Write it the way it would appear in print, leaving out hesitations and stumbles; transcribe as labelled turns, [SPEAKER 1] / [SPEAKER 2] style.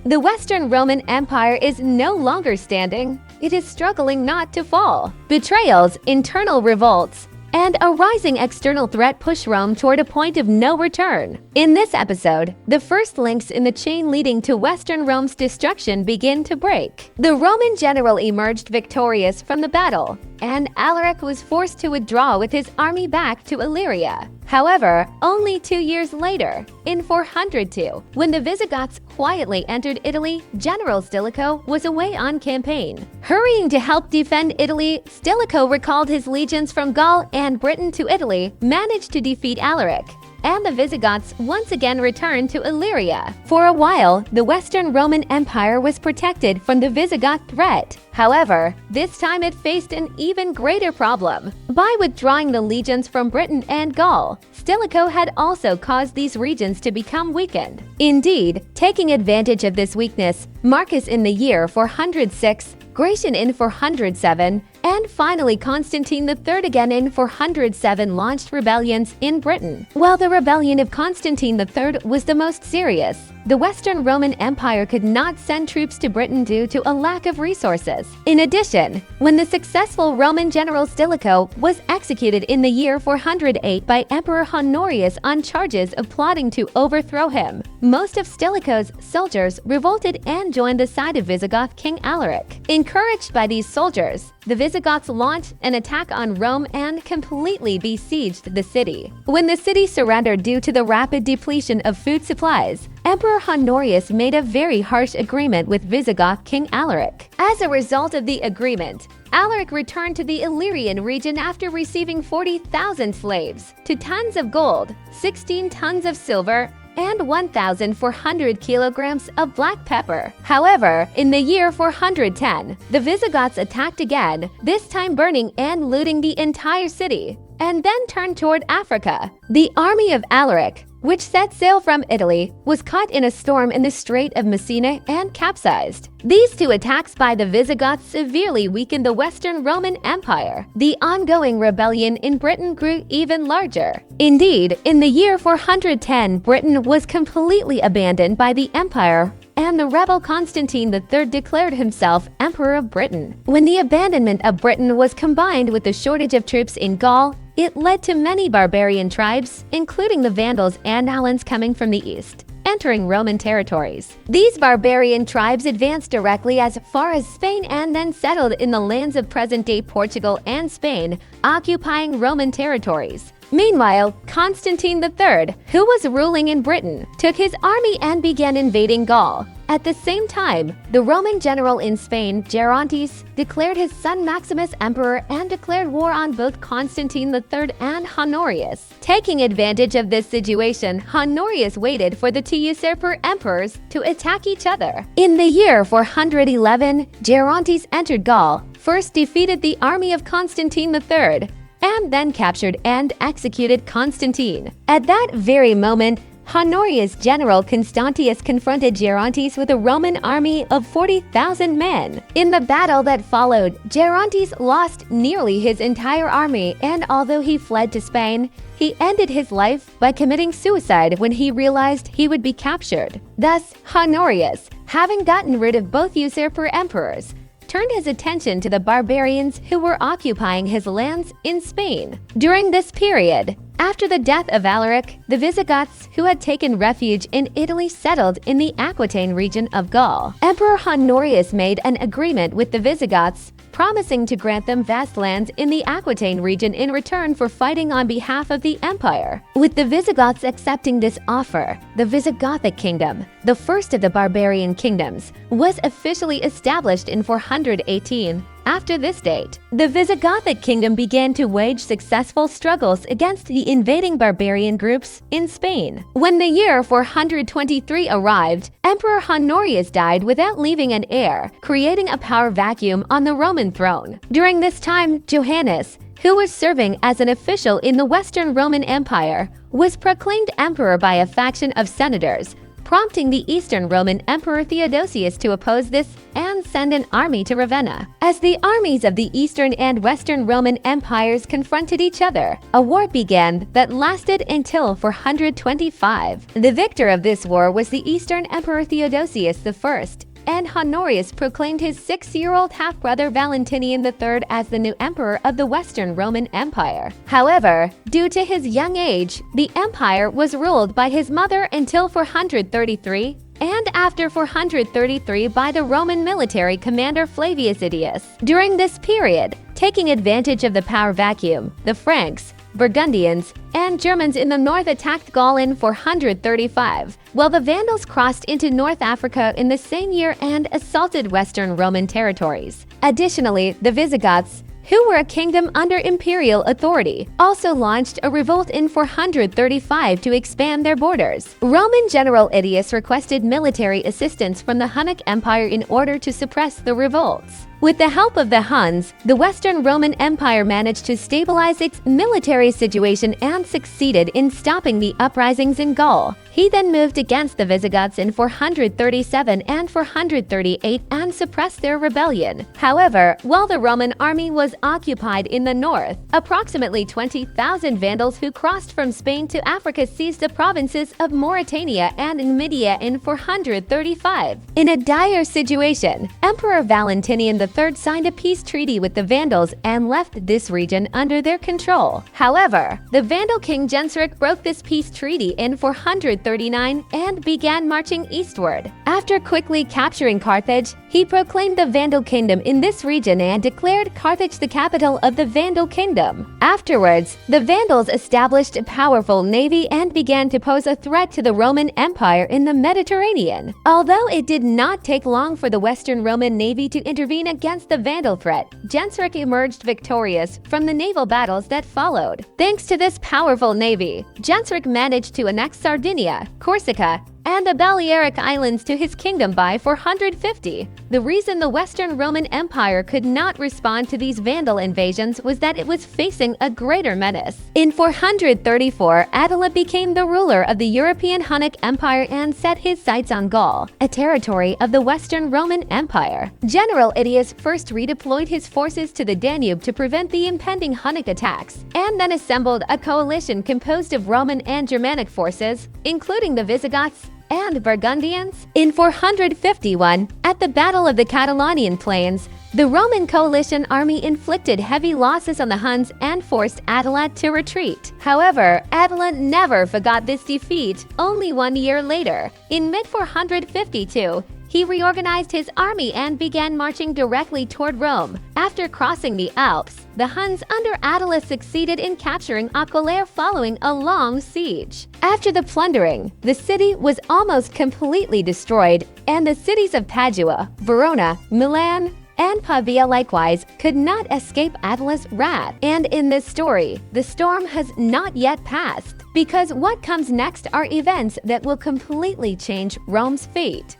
[SPEAKER 1] The Western Roman Empire is no longer standing. It is struggling not to fall. Betrayals, internal revolts, and a rising external threat push Rome toward a point of no return. In this episode, the first links in the chain leading to Western Rome's destruction begin to break. The Roman general emerged victorious from the battle, and Alaric was forced to withdraw with his army back to Illyria. However, only 2 years later, in 402, when the Visigoths quietly entered Italy, General Stilicho was away on campaign. Hurrying to help defend Italy, Stilicho recalled his legions from Gaul and Britain to Italy, managed to defeat Alaric, and the Visigoths once again returned to Illyria. For a while, the Western Roman Empire was protected from the Visigoth threat. However, this time it faced an even greater problem. By withdrawing the legions from Britain and Gaul, Stilicho had also caused these regions to become weakened. Indeed, taking advantage of this weakness, Marcus in the year 406, Gratian in 407, and finally Constantine III again in 407 launched rebellions in Britain. While the rebellion of Constantine III was the most serious, the Western Roman Empire could not send troops to Britain due to a lack of resources. In addition, when the successful Roman general Stilicho was executed in the year 408 by Emperor Honorius on charges of plotting to overthrow him, most of Stilicho's soldiers revolted and joined the side of Visigoth King Alaric. Encouraged by these soldiers, the Visigoths launched an attack on Rome and completely besieged the city. When the city surrendered due to the rapid depletion of food supplies, Emperor Honorius made a very harsh agreement with Visigoth King Alaric. As a result of the agreement, Alaric returned to the Illyrian region after receiving 40,000 slaves, 2 tons of gold, 16 tons of silver, and 1,400 kilograms of black pepper. However, in the year 410, the Visigoths attacked again, this time burning and looting the entire city, and then turned toward Africa. The army of Alaric, which set sail from Italy, was caught in a storm in the Strait of Messina and capsized. These 2 attacks by the Visigoths severely weakened the Western Roman Empire. The ongoing rebellion in Britain grew even larger. Indeed, in the year 410, Britain was completely abandoned by the empire, and the rebel Constantine III declared himself Emperor of Britain. When the abandonment of Britain was combined with the shortage of troops in Gaul, it led to many barbarian tribes, including the Vandals and Alans coming from the east, entering Roman territories. These barbarian tribes advanced directly as far as Spain and then settled in the lands of present-day Portugal and Spain, occupying Roman territories. Meanwhile, Constantine III, who was ruling in Britain, took his army and began invading Gaul. At the same time, the Roman general in Spain, Gerontes, declared his son Maximus emperor and declared war on both Constantine III and Honorius. Taking advantage of this situation, Honorius waited for the 2 usurper emperors to attack each other. In the year 411, Gerontes entered Gaul, first defeated the army of Constantine III, and then captured and executed Constantine. At that very moment, Honorius' general Constantius confronted Gerontes with a Roman army of 40,000 men. In the battle that followed, Gerontes lost nearly his entire army, and although he fled to Spain, he ended his life by committing suicide when he realized he would be captured. Thus, Honorius, having gotten rid of both usurper emperors, turned his attention to the barbarians who were occupying his lands in Spain. During this period, after the death of Alaric, the Visigoths, who had taken refuge in Italy, settled in the Aquitaine region of Gaul. Emperor Honorius made an agreement with the Visigoths, promising to grant them vast lands in the Aquitaine region in return for fighting on behalf of the empire. With the Visigoths accepting this offer, the Visigothic kingdom, the first of the barbarian kingdoms, was officially established in 418. After this date, the Visigothic kingdom began to wage successful struggles against the invading barbarian groups in Spain. When the year 423 arrived, Emperor Honorius died without leaving an heir, creating a power vacuum on the Roman throne. During this time, Johannes, who was serving as an official in the Western Roman Empire, was proclaimed emperor by a faction of senators prompting the Eastern Roman Emperor Theodosius to oppose this and send an army to Ravenna. As the armies of the Eastern and Western Roman empires confronted each other, a war began that lasted until 425. The victor of this war was the Eastern Emperor Theodosius I, and Honorius proclaimed his 6-year-old half-brother Valentinian III as the new emperor of the Western Roman Empire. However, due to his young age, the empire was ruled by his mother until 433, and after 433 by the Roman military commander Flavius Aetius. During this period, taking advantage of the power vacuum, the Franks, Burgundians, and Germans in the north attacked Gaul in 435, while the Vandals crossed into North Africa in the same year and assaulted Western Roman territories. Additionally, the Visigoths, who were a kingdom under imperial authority, also launched a revolt in 435 to expand their borders. Roman general Aetius requested military assistance from the Hunnic Empire in order to suppress the revolts. With the help of the Huns, the Western Roman Empire managed to stabilize its military situation and succeeded in stopping the uprisings in Gaul. He then moved against the Visigoths in 437 and 438 and suppressed their rebellion. However, while the Roman army was occupied in the north, approximately 20,000 Vandals who crossed from Spain to Africa seized the provinces of Mauritania and Numidia in 435. In a dire situation, Emperor Valentinian III signed a peace treaty with the Vandals and left this region under their control. However, the Vandal king Genseric broke this peace treaty in 439 and began marching eastward. After quickly capturing Carthage, he proclaimed the Vandal kingdom in this region and declared Carthage the capital of the Vandal kingdom. Afterwards, the Vandals established a powerful navy and began to pose a threat to the Roman Empire in the Mediterranean. Although it did not take long for the Western Roman navy to intervene against the Vandal threat, Genseric emerged victorious from the naval battles that followed. Thanks to this powerful navy, Genseric managed to annex Sardinia, Corsica, and the Balearic Islands to his kingdom by 450. The reason the Western Roman Empire could not respond to these Vandal invasions was that it was facing a greater menace. In 434, Attila became the ruler of the European Hunnic Empire and set his sights on Gaul, a territory of the Western Roman Empire. General Aetius first redeployed his forces to the Danube to prevent the impending Hunnic attacks, and then assembled a coalition composed of Roman and Germanic forces, including the Visigoths and Burgundians. In 451, at the Battle of the Catalonian Plains, the Roman coalition army inflicted heavy losses on the Huns and forced Attila to retreat. However, Attila never forgot this defeat. Only 1 year later, in mid-452, he reorganized his army and began marching directly toward Rome. After crossing the Alps, the Huns under Attila succeeded in capturing Aquileia following a long siege. After the plundering, the city was almost completely destroyed, and the cities of Padua, Verona, Milan, and Pavia likewise could not escape Attila's wrath. And in this story, the storm has not yet passed, because what comes next are events that will completely change Rome's fate.